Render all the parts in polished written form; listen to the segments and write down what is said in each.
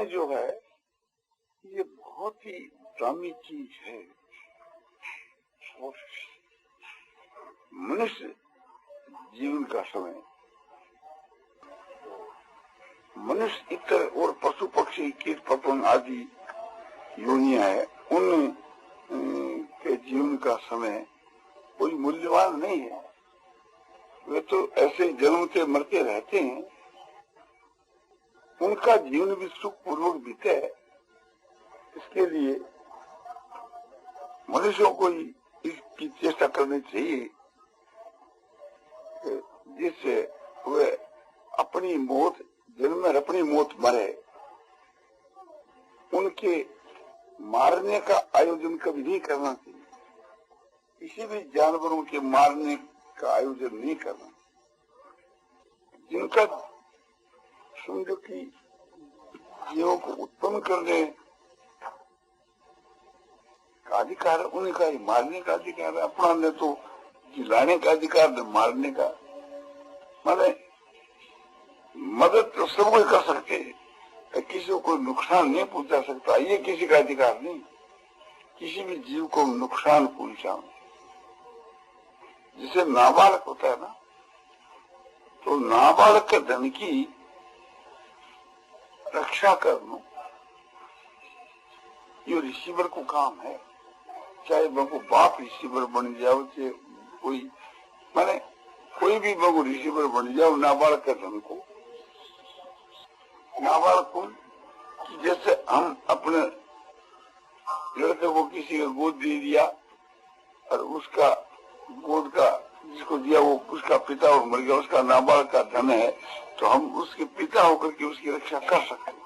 जो है ये बहुत ही दामी चीज है। और मनुष्य जीवन का समय, मनुष्य इतर और पशु पक्षी कीट पतंग आदि योनियां है, उन के जीवन का समय कोई मूल्यवान नहीं है। वे तो ऐसे जन्मते मरते रहते हैं, उनका जीवन भी सुखपूर्वक बीते है। इसके लिए मनुष्यों को इसकी चेष्टा करनी चाहिए जिससे वे अपनी मौत जन्म में अपनी मौत मरे। उनके मारने का आयोजन कभी नहीं करना चाहिए, किसी भी जानवरों के मारने का आयोजन नहीं करना। जिनका समझो कि जीवों को उत्पन्न करने का अधिकार, उनका ही मारने का अधिकार है। अपना ने तो जिलाने का अधिकार है, मारने का। माने मदद तो सब कोई कर सकते हैं, किसी को कोई नुकसान नहीं पहुंचा सकता, ये किसी का अधिकार नहीं। किसी भी जीव को नुकसान पहुंचाओ, जिसे नाबालक होता है ना, तो नाबालक के धन की रक्षा करना ये रिसीवर को काम है। चाहे बगु बाप रिसीवर बन जाओ, चाहे कोई माने कोई भी बगु रिसीवर बन जाओ नाबालक के धन को। नाबालक को कि जैसे हम अपने लड़के को किसी का गोद दे दिया और उसका गोद का जिसको दिया वो उसका पिता और मर गया, उसका नाबालक का धन है, तो हम उसके पिता होकर के उसकी रक्षा कर सकते हैं।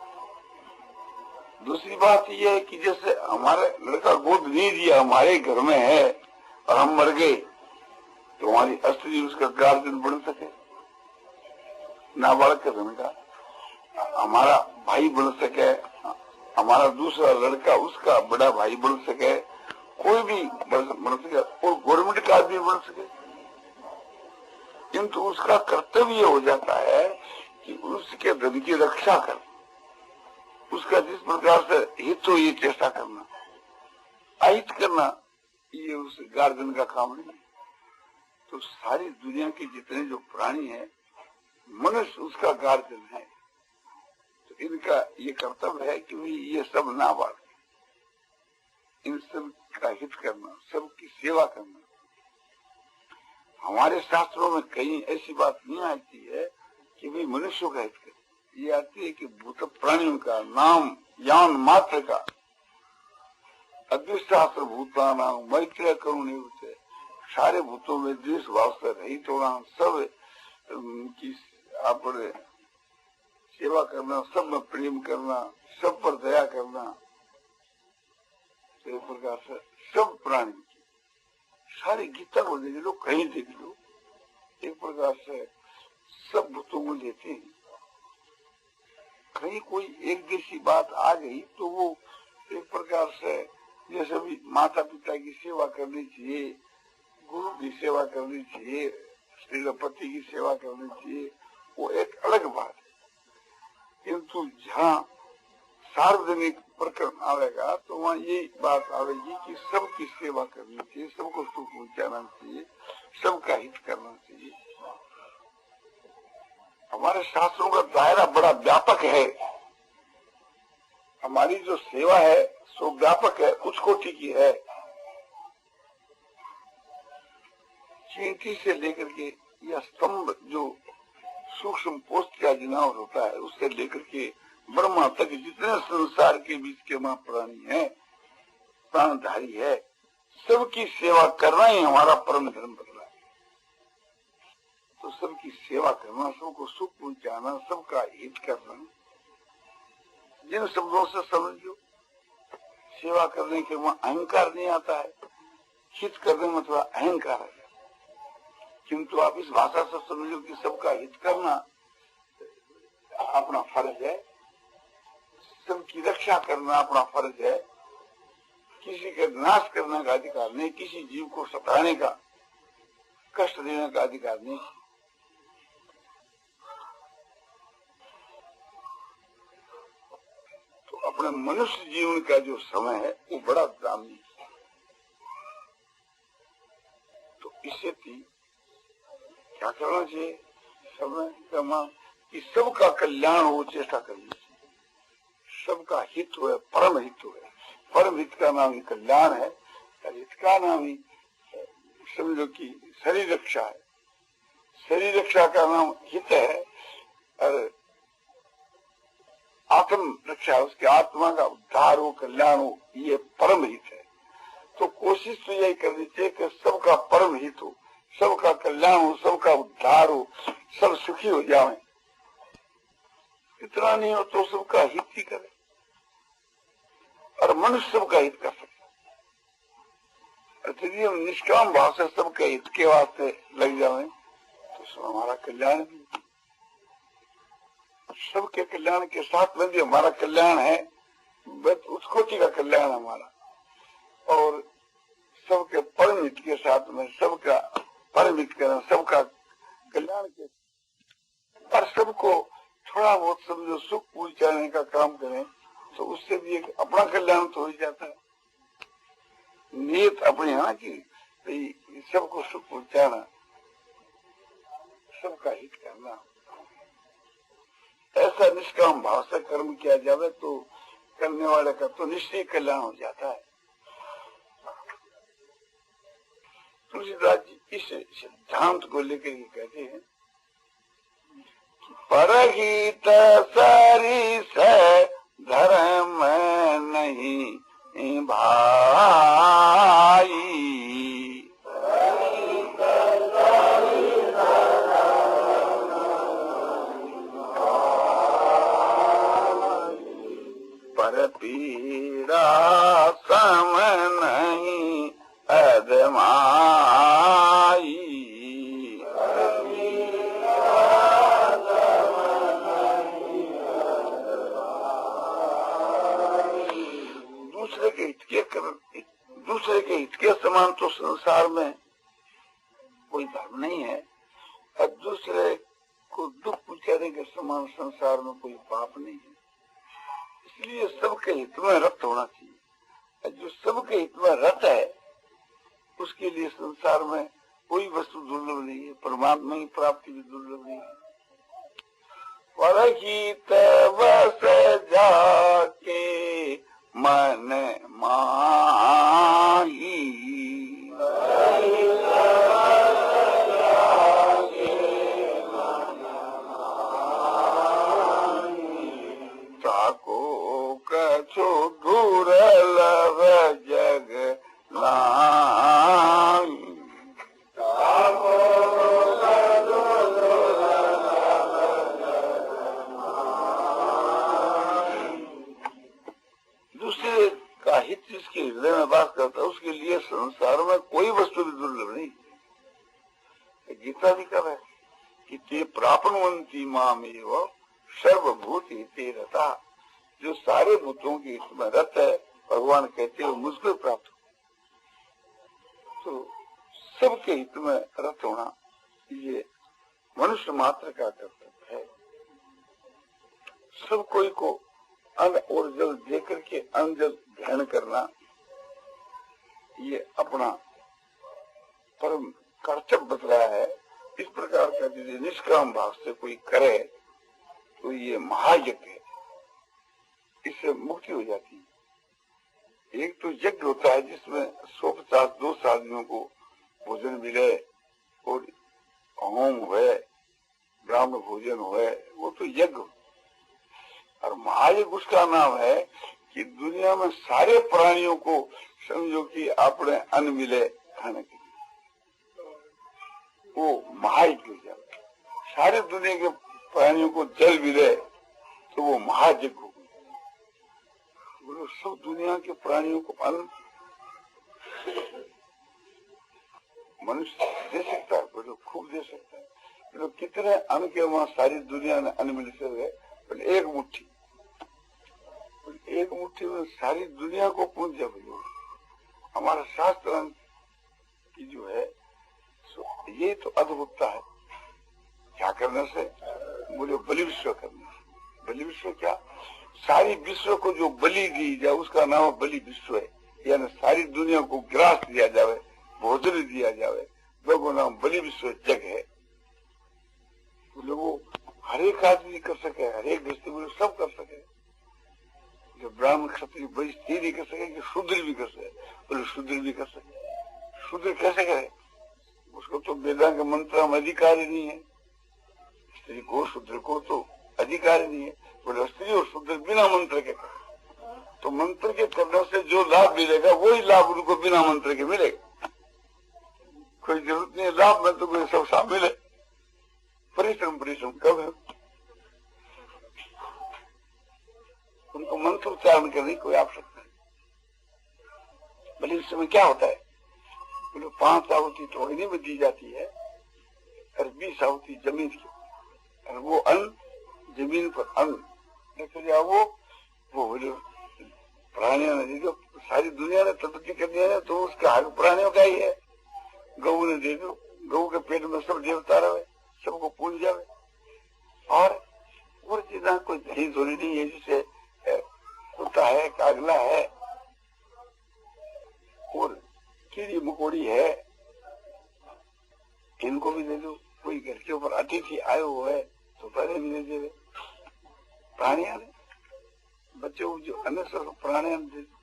दूसरी बात यह है कि जैसे हमारे लड़का गोद नहीं दिया, हमारे घर में है और हम मर गए, तो हमारी स्त्री उसका गार्जियन बन सके, नाबालक के धन का। हमारा भाई बन सके, हमारा दूसरा लड़का उसका बड़ा भाई बन सके, कोई भी बन सके, और गवर्नमेंट का आदमी बन सके। किंतु उसका कर्तव्य हो जाता है कि उसके धन की रक्षा कर, उसका जिस प्रकार से हित हो ये चेष्टा करना, अहित करना ये उस गार्जियन का काम नहीं। तो सारी दुनिया के जितने जो प्राणी हैं, मनुष्य उसका गार्जियन है। तो इनका ये कर्तव्य है कि ये सब नाबालक, इन सब का हित करना, सबकी सेवा करना। हमारे शास्त्रों में कहीं ऐसी बात नहीं आती है कि भाई मनुष्यों का हित करे। ये आती है कि भूत प्राणियों का नाम ज्ञान मात्र का अद्विशास्त्र भूता नाम मैत्र करुणे होते, सारे भूतों में द्वेष भाव से रहित होना, सब की अपने सेवा करना, सब में प्रेम करना, सब पर दया करना। तो एक प्रकार से सब प्राणी की सारी गीता को देख लो, कहीं देख लो, एक प्रकार से सब भूतों को लेते हैं। कहीं कोई एक जैसी बात आ गई तो वो एक प्रकार से जैसे भी माता पिता की सेवा करनी चाहिए, गुरु की सेवा करनी चाहिए, श्रीपति की सेवा करनी चाहिए, वो एक अलग बात है। किंतु जहाँ सार्वजनिक प्रकरण आएगा तो वहाँ ये बात आवेगी कि सबकी सेवा करनी चाहिए, सबको सुख पहुंचाना चाहिए, सबका हित करना चाहिए। हमारे शास्त्रों का दायरा बड़ा व्यापक है। हमारी जो सेवा है सो व्यापक है, उच्च कोटि की है। चींटी से लेकर के या स्तंभ जो सूक्ष्म पोस्ट का जिनावर होता है, उससे लेकर के ब्रह्मा तक जितने संसार के बीच के वहां प्राणी है, प्राणधारी है, सबकी सेवा करना ही हमारा परम धर्म बदला है। तो सबकी सेवा करना, सबको सुख पहुंचाना, सबका हित करना, जिन शब्दों से समझो सेवा करने के वहां अहंकार नहीं आता है, हित करने में थोड़ा अहंकार है। किंतु आप इस भाषा से समझो कि सबका हित करना अपना फर्ज है, सबकी रक्षा करना अपना फर्ज है, किसी का नाश करने का अधिकार नहीं, किसी जीव को सताने का, कष्ट देने का अधिकार नहीं। अपने मनुष्य जीवन का जो समय है वो बड़ा दामी है। तो इससे भी क्या करना चाहिए? समय कमा कि सबका कल्याण हो, चेष्टा करनी चाहिए। सबका हित हो, परम हित हो। परम हित का नाम ही कल्याण है, हित का नाम ही समझो कि शरीर रक्षा है। शरीर रक्षा का नाम हित है और आत्म रक्षा, उसके आत्मा का उद्धार हो, कल्याण हो, ये परम हित है। तो कोशिश तो यही करनी चाहिए कि सबका परम हित हो, सबका कल्याण हो, सबका उद्धार हो, सब सुखी हो जाएं। इतना नहीं हो तो सबका हित ही करे, और मनुष्य सबका हित कर सकता। यदि हम निष्काम भाव से सबके हित के वास्ते लग जाएं तो सब हमारा कल्याण भी, सबके कल्याण के साथ में भी हमारा कल्याण है, बस उस कोटि का कल्याण हमारा, और सबके परम हित के साथ में सबका परम हित करें, सबका कल्याण के, और सबको थोड़ा बहुत समझो सुख पहुंचाने का काम करें तो उससे भी एक अपना कल्याण तो हो जाता है। नियत अपनी है ना कि सबको सुख पहुंचाना, सबका हित करना, ऐसा निष्काम भाव से कर्म किया जाए तो करने वाले का तो निश्चय कल्याण हो जाता है। तुलसीदास जी इस सिद्धांत को लेकर ही कहते हैं कि परहित सरिस धर्म नहीं भाई, पर पीड़ा सम नहीं अदमाई। दूसरे के हित के समान तो संसार में कोई धर्म नहीं है, और दूसरे को दुख पहुंचाने के समान संसार में कोई पाप नहीं है। इसलिए सबके हित में रत होना चाहिए। जो सबके हित में रत है उसके लिए संसार में कोई वस्तु दुर्लभ नहीं है, परमात्मा की प्राप्ति भी दुर्लभ नहीं है। परहित बस जाके मन माही, ताको कछु दुर्लभ जग नाई। दूसरे का हित जिसके हृदय में वास करता है उसके लिए संसार में कोई वस्तु भी दुर्लभ नहीं। गीता भी कह है कि ते प्रापनुवंती मामेव सर्वभूत हिते रता। जो सारे भूतों के हित में रत है, भगवान कहते हैं मुझको प्राप्त हो। तो सबके हित में रत होना ये मनुष्य मात्र का कर्तव्य है। सब कोई को अन्न और जल देकर के अन्न जल ग्रहण करना ये अपना परम कर्तव्य बतलाया है। इस प्रकार का यदि निष्काम भाव से कोई करे तो ये महायज्ञ है, इससे मुक्ति हो जाती है। एक तो यज्ञ होता है जिसमें 150-200 आदमियों को भोजन मिले और होम हुए, ब्राह्मण भोजन हुए, वो तो यज्ञ। और महायज्ञ उसका नाम है कि दुनिया में सारे प्राणियों को समझो कि आपने अन्न मिले खाने के लिए, वो महायज्ञ हो जाता है। सारे दुनिया के प्राणियों को जल मिले तो वो महायज्ञ हो गया। बोलो सब दुनिया के प्राणियों को अन्न मनुष्य दे सकता है, बोलो खूब दे सकता है। बोलो कितने अन्न के वहां सारी दुनिया ने अन्न मिल सके, एक मुट्ठी, एक मुट्ठी में सारी दुनिया को पहुंच जाए। बोलो हमारा शास्त्र की जो है ये तो अद्भुतता है। क्या करने से? बोले बलि विश्व करने से। बलि विश्व क्या? सारी विश्व को जो बलि दी जाए उसका नाम बलि विश्व है, यानी सारी दुनिया को ग्रास दिया जाए, भोजन दिया जाए, वो नाम बलि विश्व जग है। बोले वो हर एक आदमी कर सके, हर एक व्यक्ति बोले सब कर सके, जो ब्राह्मण क्षत्रिय वैश्य नहीं कर सके कि शूद्र भी कर सके, बोले शूद्र भी कर सके। शूद्र कैसे करे? उसको तो वेदांत के मंत्र में अधिकार ही नहीं है, स्त्री को शूद्र को तो अधिकार ही नहीं है। बोले स्त्री और शूद्र बिना मंत्र के करे, तो मंत्र के करने से जो लाभ मिलेगा वही लाभ उनको बिना मंत्र के मिलेगा। कोई जरूरत नहीं है लाभ में तो कोई सब शामिल है, परिश्रम कब है? उनको मंत्र उच्चारण करने की कोई आवश्यकता नहीं। भले इस समय क्या होता है, बोले 5 आहुति तो अग्नि में दी जाती है और 20 आहुति जमीन की, और वो अन्न जमीन पर अन्न देखो जाओ, वो बोले प्राणियों ने जो सारी दुनिया ने तपस्या कर दिया है तो उसका हक प्राणियों का ही है। गऊ ने दे दो, गऊ के पेट में सब देवता रहे, सबको पूज जावे। और चीजा कोई दही धोरी नहीं है, जिसे कुत्ता है, कागला है और कीड़ी मकोड़ी है, इनको भी दे दो। कोई घर के ऊपर अतिथि आए हुए है तो पहले भी दे दे। प्राणियों ने बच्चों को जो अन्य सब प्राणियों ने दे दो,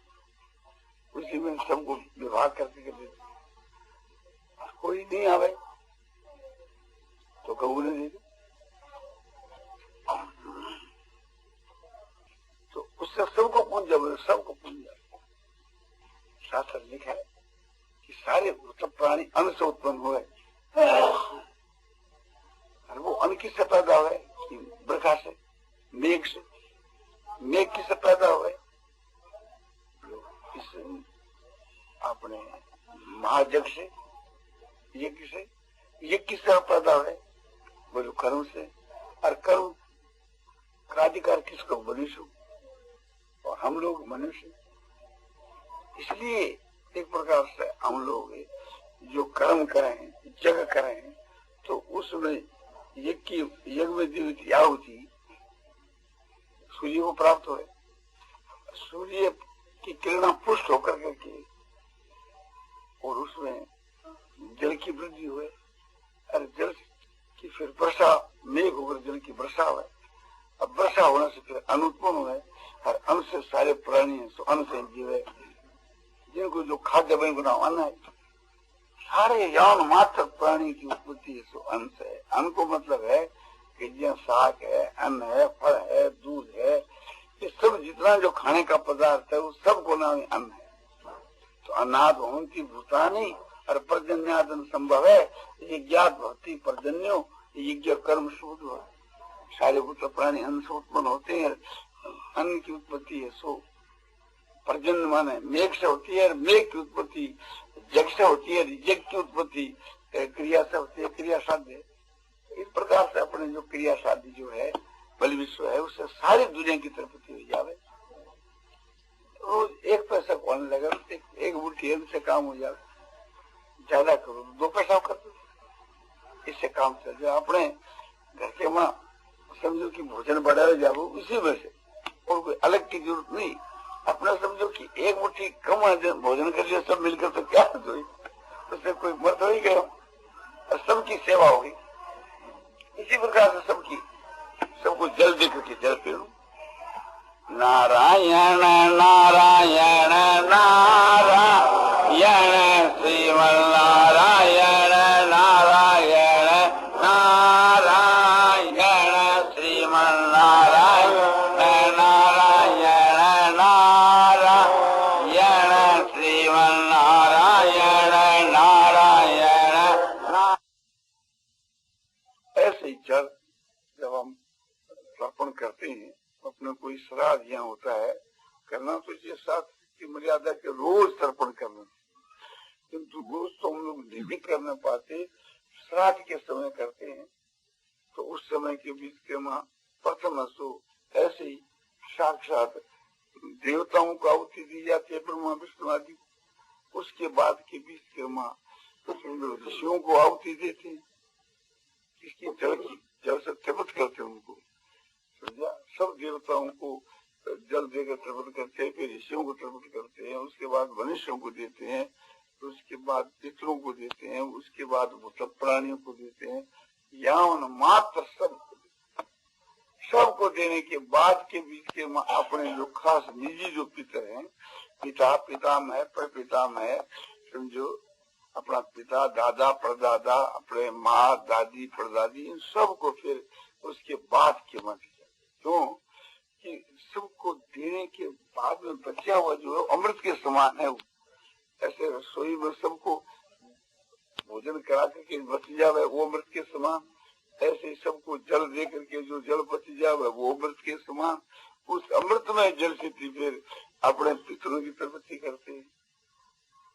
उसी में सबको विभाग करके दे दो। कोई नहीं आवे तो गऊ ने दे दो, तो उससे सबको पूंज जाए, सबको पूंज जाए। शास्त्र लिखा है कि सारे सब प्राणी अन्न से उत्पन्न हुए, और वो अन्न किससे पैदा हुए? बरखा से, मेघ से। मेघ किससे पैदा हुए? इस अपने महाजग से, यज्ञ से। यज्ञ किससे पैदा हुए? बोलो कर्म से। और कर्म का अधिकार किसको? मनुष्य, और हम लोग मनुष्य। इसलिए एक प्रकार से हम लोग जो कर्म करें, जग करें, तो उसमें यज्ञ में दी आहुति सूर्य को प्राप्त हुए। सूर्य की किरणा पुष्ट होकर के और उसमें जल की वृद्धि हुए, और जल की फिर वर्षा, मेघ होकर जल की वर्षा हुए। अब वर्षा होने से फिर अन्न उत्पन्न हुए, और अन्न से सारे प्राणी हैं, सो अन्न से जीवे, जिनको जो खाद्य बन गुना अन्न है। सारे यौन मात्र प्राणी की उत्पत्ति है सो अन्न से। अन्न को मतलब है कि जो साग है, अन्न है, फल है, दूध है, ये सब जितना जो खाने का पदार्थ है वो सबको नाम अन्न है। तो अन्नाद भवन्ति भूतानि और पर्जन्यादन संभव है, ये ज्ञात भक्ति पर्जन्यो यज्ञ कर्म शोध। सारे भूत प्राणी अन्न से उत्पन्न होते हैं, अन्न की उत्पत्ति है सो पर्जन्य माने मेघ से होती है, मेघ की उत्पत्ति जग से होती है, यज्ञ की उत्पत्ति क्रिया से होती है, क्रिया साध्य। इस प्रकार से अपने जो क्रिया साध्य जो है बलि विश्व है, उससे सारी दुनिया की तरफ हो जावे। रोज 1 पैसा कौन लगा, एक मुट्ठी से काम हो जाए, ज्यादा करो 2 पैसा कर दो, इससे काम चल जाए। अपने घर के माँ समझो कि भोजन बढ़ाए जाओ उसी में से, और कोई अलग की जरूरत नहीं। अपना समझो कि एक मुट्ठी कम भोजन कर लिया सब मिलकर, तो क्या हुई, उससे कोई मर्द हो ही गया, और सबकी सेवा होगी। इसी प्रकार से सबको जल दे करके जल पीणु। नारायण नारायण नारायण श्रीमन्नारायण नारायण नारायण श्रीमन्नारायण नारायण नारायण श्रीमन्नारायण नारायण। ऐसे ही जब हम तर्पण करते हैं, अपने कोई श्राद्ध यहाँ होता है करना, तो ये श्राद्ध की मर्यादा के रोज तर्पण करना, किंतु रोज तो हम लोग नहीं कर पाते, श्राद्ध के समय करते हैं। तो उस समय के बीच के माँ प्रथम सो ऐसे ही साक्षात देवताओं को आहुति दी जाती है, ब्रह्मा विष्णु आदि। उसके बाद के बीच के माँ ऋषियों को आहुति देते हैं, इसकी जल से तपत करते हैं उनको। सब देवताओं को लेकर तृप्त करते हैं, फिर ऋषियों को तृप्त करते हैं, उसके बाद मनुष्यों को देते हैं, उसके बाद पितरों को देते हैं, उसके बाद मतलब प्राणियों को देते हैं, यावन मात्र सबको देने के बाद के बीच के अपने जो खास निजी जो पितर हैं, पिता पितामह है, प्रपितामह है, समझो अपना पिता दादा परदादा, अपने माँ दादी परदादी, इन सबको फिर उसके बाद के मत क्यों कि सबको देने के बाद में बचा हुआ जो है अमृत के समान है। ऐसे रसोई में सबको भोजन करा करके बच जावे वो अमृत के समान, ऐसे सबको जल दे करके जो जल बच जावे वो अमृत के समान। उस अमृत में जल से फिर अपने पितरों की तृप्ति करते हैं।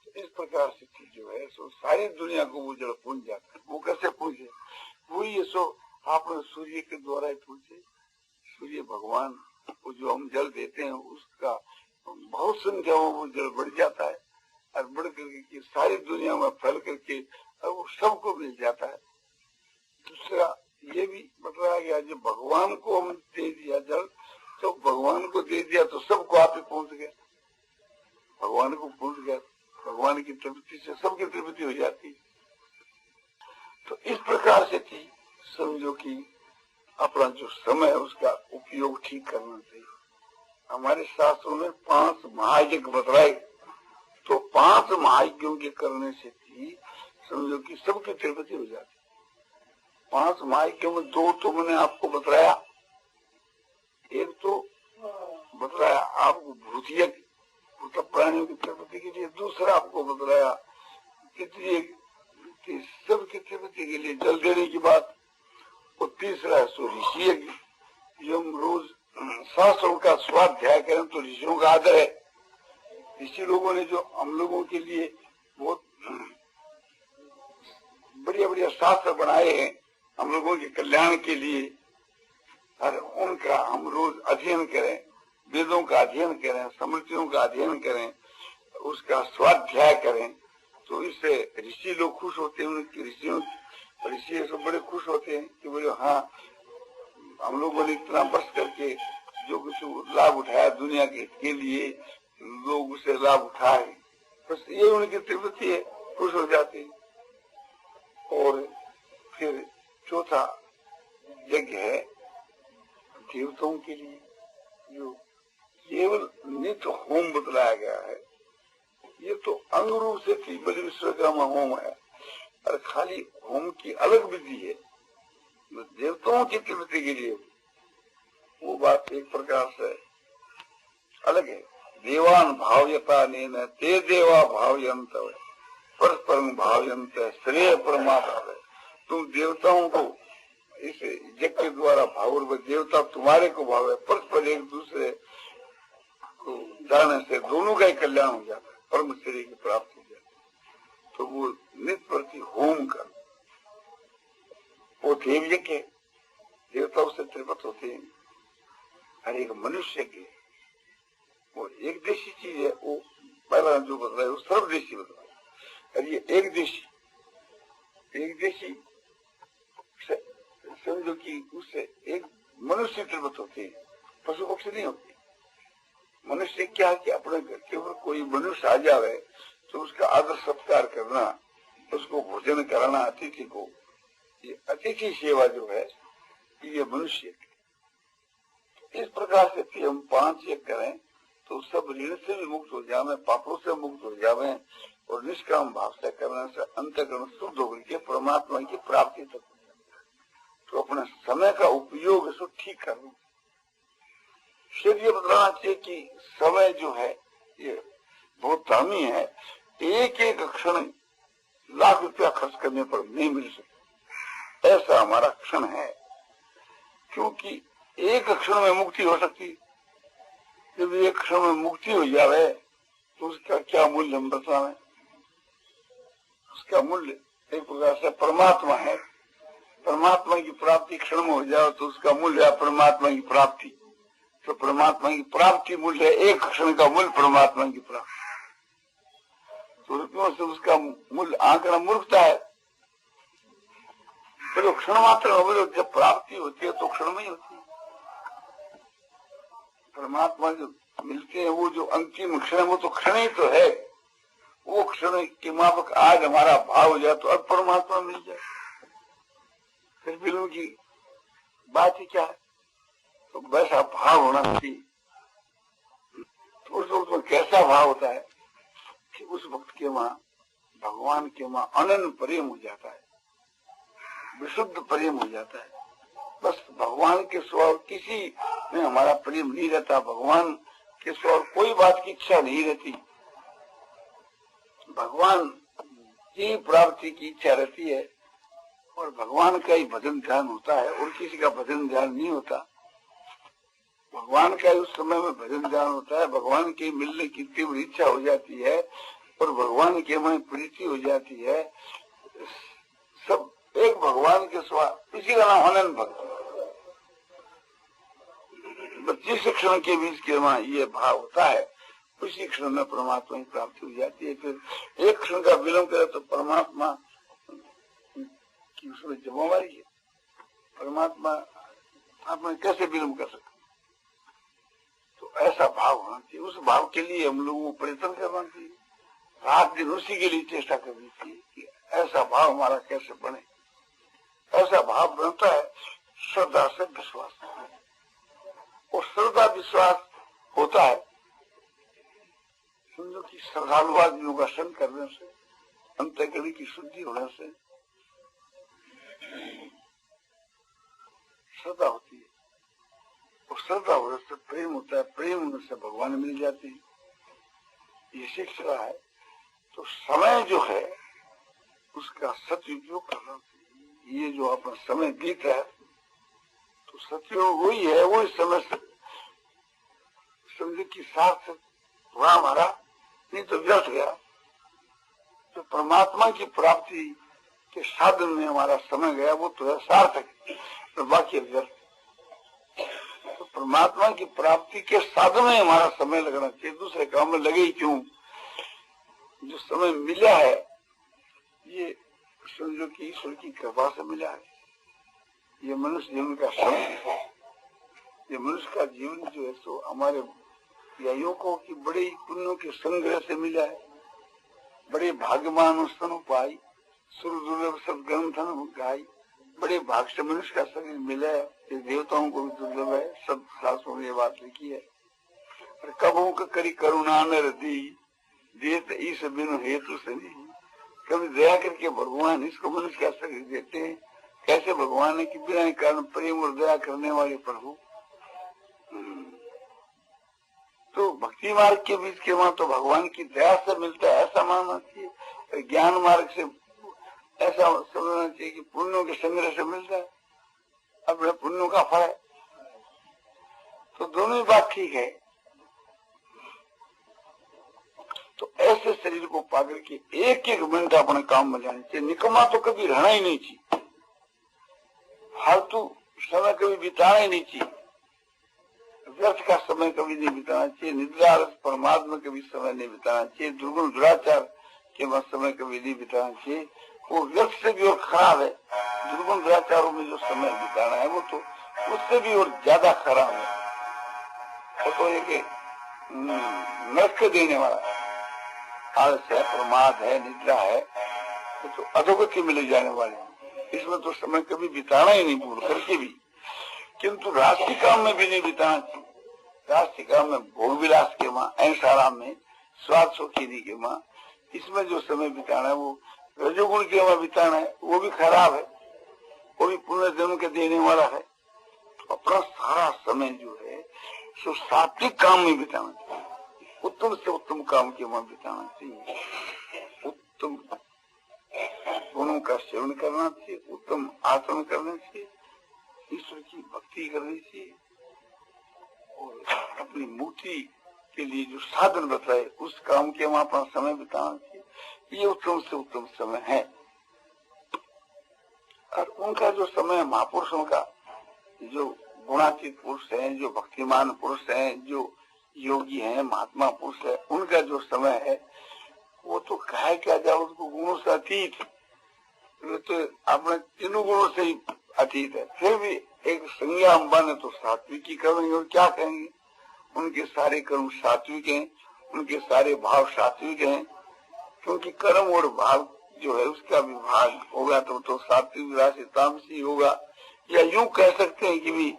तो इस प्रकार से जो है सो सारी दुनिया को वो जल पहुंच जाता है। वो कैसे पहुंचे? वो ये सो आपने सूर्य के द्वारा ही पहुंचे। सूर्य भगवान को जो हम जल देते हैं उसका बहुत संख्या में वो जल बढ़ जाता है और बढ़ करके सारी दुनिया में फैल करके और वो सबको मिल जाता है। दूसरा ये भी बताया गया जब भगवान को हम दे दिया जल, तो भगवान को दे दिया तो सबको आप ही पहुंच गया, भगवान को पहुंच गया, भगवान की तृप्ति से सबकी तृप्ति हो जाती है। तो इस प्रकार से थी समझो कि अपना जो समय है उसका उपयोग ठीक करना चाहिए। हमारे शास्त्रों में 5 महायज्ञ बतलाए, तो 5 महायज्ञों के करने से थी समझो कि सबकी तृप्ति हो जाती। 5 महायज्ञों में 2 तो मैंने आपको बताया, एक तो बताया आपको भूतिया मतलब प्राणियों की तृप्ति के लिए, दूसरा आपको बताया कि सबकी तृप्ति के लिए जल देने की बात, और तीसरा है सो ऋषि यज्ञ। जो हम रोज शास्त्रों का स्वाध्याय करें तो ऋषियों का आदर है। ऋषि लोगों ने जो हम लोगों के लिए बहुत बढ़िया बढ़िया शास्त्र बनाए हैं हम लोगों के कल्याण के लिए, और उनका हम रोज अध्ययन करें, वेदों का अध्ययन करें, स्मृतियों का अध्ययन करें, उसका स्वाध्याय करें, तो इससे ऋषि लोग खुश होते हैं। ऋषि सब बड़े खुश होते हैं कि बोले हाँ हम लोगों ने इतना बस करके जो कुछ लाभ उठाया दुनिया के लिए, लोग उसे लाभ उठाए, बस ये उनकी तृप्ति है, खुश हो जाते हैं। और फिर चौथा यज्ञ है देवताओं के लिए, जो केवल नित्य होम बतलाया गया है। ये तो अंग रूप से थी बलि विश्वकर्मा होम है, और खाली होम की अलग विधि है देवताओं की तृप्ति के लिए, वो बात एक प्रकार से अलग है। देवान भाव्यता नेन ते देवा भाव्यंत परस्पर भाव्यंत श्रेय परमात्मा। तुम देवताओं को इस यज्ञ के द्वारा भाव, देवता तुम्हारे को भाव है, परस्पर एक दूसरे को जाने से दोनों का ही कल्याण हो जाता है, परम श्रेय की प्राप्ति हो जाती है। तो वो नित्य प्रति होम कर वो देव यज्ञ, देवता उससे तृप्त होते हैं। हर एक मनुष्य के वो एक देशी चीज है, वो पहला जो बतलाया वो सर्वदेशी बतलाया, और ये एक देशी समझो कि उससे एक मनुष्य तृप्त होते हैं, पशु पक्षी नहीं होते। मनुष्य क्या कि अपने घर के ऊपर कोई मनुष्य आ जावे तो उसका आदर सत्कार करना, उसको भोजन कराना, अतिथि को, ये अतिथि सेवा जो है ये मनुष्य। इस प्रकार से हम 5 यज्ञ करें तो सब ऋण से भी मुक्त हो जावे, पापों से मुक्त हो जावे, और निष्काम भाव से करने से अंतःकरण शुद्ध होकर के परमात्मा की प्राप्ति तक। तो अपने समय का उपयोग इसको ठीक करना। ये बताना चाहिए कि समय जो है ये बहुत दामी है, एक एक क्षण लाख रुपया खर्च करने पर नहीं मिल सकता, ऐसा हमारा क्षण है। क्योंकि एक क्षण में मुक्ति हो सकती, जब एक क्षण में मुक्ति हो जाए तो उसका क्या मूल्य हम बताएं। उसका मूल्य एक प्रकार से परमात्मा है। परमात्मा की प्राप्ति क्षण में हो जाए तो उसका मूल्य है परमात्मा की प्राप्ति। तो परमात्मा की प्राप्ति मूल्य है एक क्षण का मूल्य परमात्मा की प्राप्ति। तो रुपयों से उसका मूल्य आंकड़ा मूर्खता है। तो क्षण मात्र हो, जब प्राप्ति होती है तो क्षण में ही होती है। परमात्मा जो मिलते हैं, वो जो अंतिम क्षण वो तो क्षण ही तो है। वो क्षण के माफक आज हमारा भाव हो जाए तो अब परमात्मा मिल जाए, फिर फिल्म की बात ही क्या है। तो वैसा भाव होना चाहिए। तो उस वक्त में कैसा भाव होता है कि उस वक्त के वहां भगवान के वहां अनंत प्रेम हो जाता है, विशुद्ध प्रेम हो जाता है। बस भगवान के स्वभाव किसी में हमारा प्रेम नहीं रहता, भगवान के स्वभाव कोई बात की इच्छा नहीं रहती, भगवान की प्राप्ति की इच्छा रहती है और भगवान का ही भजन ध्यान होता है और किसी का भजन ध्यान नहीं होता। भगवान का उस समय में भजन ध्यान होता है, भगवान के मिलने की तीव्र इच्छा हो जाती है और भगवान के में प्रीति हो जाती है। सब एक भगवान के स्वभाव, इसी का नाम अनंत भक्त। जिस क्षण के बीच के वहां ये भाव होता है उसी क्षण में परमात्मा की प्राप्ति हो जाती है। फिर एक क्षण का विलंब करे तो परमात्मा की उसमें जिम्मेवारी है। परमात्मा आपने कैसे विलंब कर सकते? तो ऐसा भाव होना चाहिए। उस भाव के लिए हम लोगों को प्रयत्न करना चाहिए, रात दिन उसी के लिए चेष्टा करनी चाहिए कि ऐसा भाव हमारा कैसे बने। ऐसा भाव बनता है श्रद्धा से विश्वास, और श्रद्धा विश्वास होता है समझो कि श्रद्धालुवादियों का संग करने से, अंतःकरण की शुद्धि होने से श्रद्धा होती है, और श्रद्धा होने से प्रेम होता है, प्रेम होने से भगवान मिल जाते हैं। ये शिक्षा है। तो समय जो है उसका सदुपयोग करना चाहिए। ये जो अपना समय बीत है तो सदुपयोग वही है, वही समय से समझे कि सार्थक हुआ हमारा, नहीं तो व्यर्थ गया। तो परमात्मा की प्राप्ति के साधन में हमारा समय गया वो तो है सार्थक, तो बाकी व्यर्थ। तो परमात्मा की प्राप्ति के साधन में हमारा समय लगना चाहिए, दूसरे काम में लगे ही क्यों। जो समय मिला है ये समझो कि ईश्वर की कृपा से मिला है। ये मनुष्य जीवन का समय, ये मनुष्य का जीवन जो है तो हमारे युवकों की बड़े पुण्यों के संग्रह से मिला है। बड़े भाग्यमान स्तन पाई, सुर दुर्लभ सब ग्रंथन गाई, बड़े भाग से मनुष्य का शरीर मिला है। ये देवताओं को भी दुर्लभ है, सब शास्त्रों में ये बात लिखी है। और कबों का करी करुणा नर दी, देत ईस बिनु हेतु से नहीं। कभी दया करके भगवान इसको मनुष्य का शरीर देते हैं। कैसे भगवान है कि बिना कारण प्रेम और दया करने वाले प्रभु। तो भक्ति मार्ग के बीच के वहां तो भगवान की दया से मिलता है, ऐसा मानना चाहिए। ज्ञान मार्ग से ऐसा समझना चाहिए कि पुण्यों के संग्रह से मिलता है, अपने पुण्यों का फल है। तो दोनों ही बात ठीक है। तो ऐसे शरीर को पाकर के एक एक मिनट अपने काम में जाने चाहिए। निकम्मा तो कभी रहना ही नहीं चाहिए, फालतू समय कभी बिताना ही नहीं चाहिए, व्यर्थ का समय कभी नहीं बिताना चाहिए, निद्रा परमात्मा कभी समय नहीं बिताना चाहिए, दुर्गुण दुराचार के बाद समय कभी नहीं बिताना चाहिए। वो व्यर्थ से भी और खराब है। दुर्गुण दुराचारों में जो समय बिताना है वो तो उससे भी और ज्यादा खराब है। वो तो एक नरक देने वाला है। आलस है, प्रमाद है, निद्रा है, तो अधोगति में ले जाने वाले हैं। इसमें तो समय कभी बिताना ही नहीं भूल करके भी। किंतु राष्ट्रीय काम में भी नहीं बिताना चाहिए। राष्ट्रीय काम में भोग विलास के माँ, ऐसा आराम में, स्वाद शौकीनी के माँ, इसमें जो समय बिताना है वो रजोगुण के माँ बिताना है, वो भी खराब है, वो भी पुनर्जन्म के देने वाला है। तो अपना सारा समय जो है सो सात्विक काम में बिताना चाहिए, उत्तम से उत्तम काम के वहां बिताना चाहिए, उत्तम गुणों का सेवन करना चाहिए, उत्तम आचरण करना चाहिए, ईश्वर की भक्ति करनी चाहिए, और अपनी मुक्ति के लिए जो साधन बताए उस काम के वहां अपना समय बिताना चाहिए। ये उत्तम से उत्तम समय है। और उनका जो समय महापुरुषों का, जो गुणातीत पुरुष हैं, जो भक्तिमान पुरुष हैं, जो योगी हैं, महात्मा पुरुष है, उनका जो समय है वो तो कहे क्या जाए, उसको गुणों से अतीत, तो अपने तीनों गुणों से ही अतीत है। फिर भी एक संज्ञा हम बने तो सात्विकी करेंगे और क्या कहेंगे, उनके सारे कर्म सात्विक हैं, उनके सारे भाव सात्विक हैं, क्योंकि कर्म और भाव जो है उसका विभाग होगा तो सात्विक राशि तामसी होगा। या यूं कह सकते हैं कि भी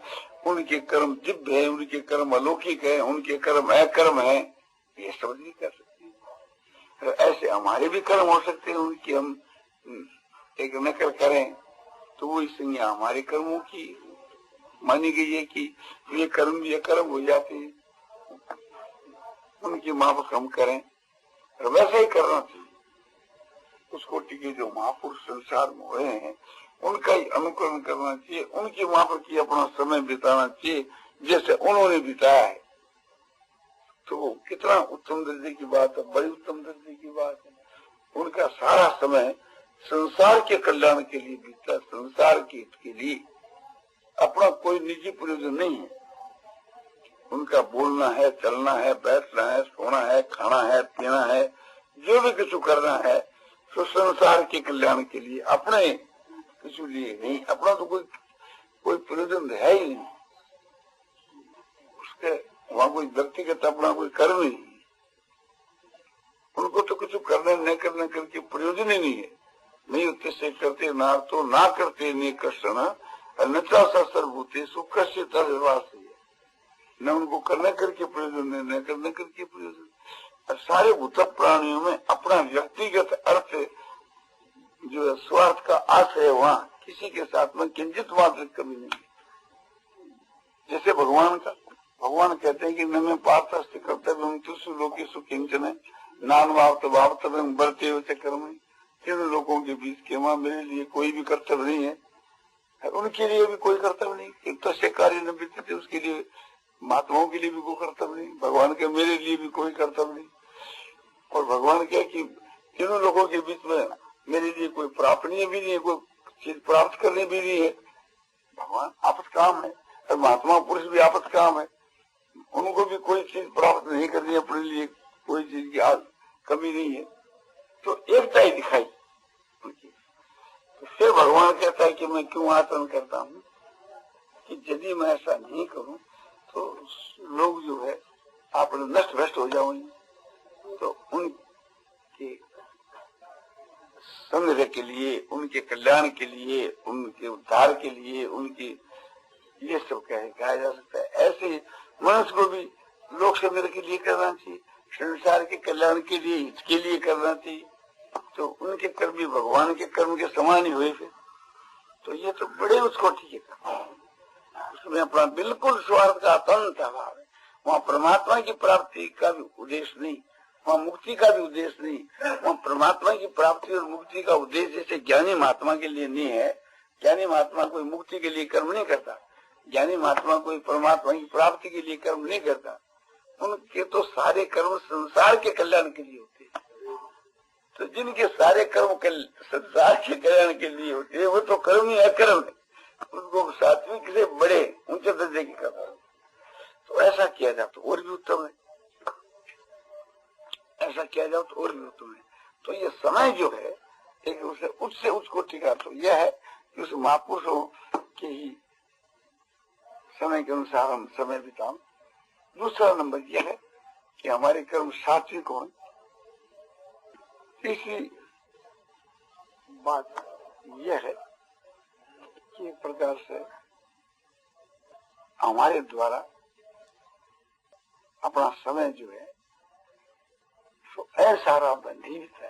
उनके कर्म दिव्य है, उनके कर्म अलौकिक है, उनके कर्म अकर्म है, ये समझ नहीं कर सकते। ऐसे हमारे भी कर्म हो सकते हैं, उनकी हम एक नकल करें तो वो संज्ञा हमारे कर्मों की मानी गई है कि ये कर्म भी अकर्म हो जाते हैं, उनकी माफक हम करें और वैसा ही करना चाहिए। उस कोटि के जो महापुरुष संसार में हुए हैं उनका ही अनुकरण करना चाहिए, उनकी माफक ही अपना समय बिताना चाहिए जैसे उन्होंने बिताया है। तो कितना उत्तम दर्जे की बात है, बड़ी उत्तम दर्जे की बात है। उनका सारा समय संसार के कल्याण के लिए बीता, संसार के हित के लिए, अपना कोई निजी प्रयोजन नहीं है। उनका बोलना है, चलना है, बैठना है, सोना है, खाना है, पीना है, जो भी कुछ करना है तो संसार के कल्याण के लिए, अपने किसी लिए नहीं। अपना तो कोई प्रयोजन है ही नहीं, उसके वहां कोई व्यक्तिगत अपना कोई कर्म ही नहीं। उनको तो कुछ करने न करने करके प्रयोजन ही नहीं है। नहीं होते से करते ना तो ना करते नहीं कष्ण अन्यथा सर्वभूते सुख से तदवास है। न उनको करने करके प्रयोजन है, न करने करके प्रयोजन। सारे भूत प्राणियों में अपना व्यक्तिगत अर्थ जो है स्वार्थ का आशय वहाँ किसी के साथ में किंचित मात्र कभी नहीं। जैसे भगवान का, भगवान कहते हैं कि न में पार्थ कर्तव्य तुष्य लोके सुखिंचन है नान भाव तब बढ़ते हुए चक्कर में तीनों लोगों के बीच के वहां मेरे लिए कोई भी कर्तव्य नहीं है, उनके लिए भी कोई कर्तव्य नहीं। एक तो से कार्य न बीतते उसके लिए, महात्माओं के लिए भी कोई कर्तव्य नहीं, भगवान के मेरे लिए भी कोई कर्तव्य नहीं। और भगवान क्या कि तीनों लोगों के बीच में मेरे लिए कोई प्रापणीय भी नहीं है, कोई चीज प्राप्त करनी भी नहीं है। भगवान आपस काम है और महात्मा पुरुष भी आपस काम है, उनको भी कोई चीज प्राप्त नहीं करनी है, अपने लिए कोई चीज की कमी नहीं है। तो एकता ही दिखाई उनकी। तो फिर भगवान कहता है कि मैं क्यों आचरण करता हूँ कि यदि मैं ऐसा नहीं करूं तो लोग जो है आप नष्ट भ्रष्ट हो जाओगे। तो उनके संग्रह के लिए, उनके कल्याण के लिए, उनके उद्धार के लिए, उनकी ये सब कहा जा सकता है। ऐसे मनुष्य को भी लोक संग्रह के लिए करना चाहिए, संसार के कल्याण के लिए, हित के लिए करना चाहिए। तो उनके कर्म भी भगवान के कर्म के समान ही हुए फिर। तो ये तो बड़े उसको ठीक है, उसमें अपना बिल्कुल स्वार्थ का अत्यंत अभाव है। वहाँ परमात्मा की प्राप्ति का भी उद्देश्य नहीं, वहाँ मुक्ति का भी उद्देश्य नहीं। वहाँ परमात्मा की प्राप्ति और मुक्ति का उद्देश्य जैसे ज्ञानी महात्मा के लिए नहीं है। ज्ञानी महात्मा कोई मुक्ति के लिए कर्म नहीं करता, ज्ञानी महात्मा कोई परमात्मा की प्राप्ति के लिए कर्म नहीं करता। उनके तो सारे कर्म संसार के कल्याण के लिए होते हैं। तो जिनके सारे कर्म संसार के कल्याण के लिए होते हैं वो तो कर्म ही अकर्म है, उनको सात्विक से बड़े ऊंचे दर्जे की कर्म। तो ऐसा किया जाए तो और भी उत्तम है, ऐसा किया जाए तो और भी उत्तम है। तो ये समय जो है एक उसे उच्च से उच्च कोटि का तो यह है कि उस महापुरुषों के ही समय के अनुसार हम समय बिताएं। दूसरा नंबर यह है कि हमारे कर्म सात्विक हों। तीसरी बात यह है कि एक प्रकार से हमारे द्वारा अपना समय जो है तो ऐसा बंधित है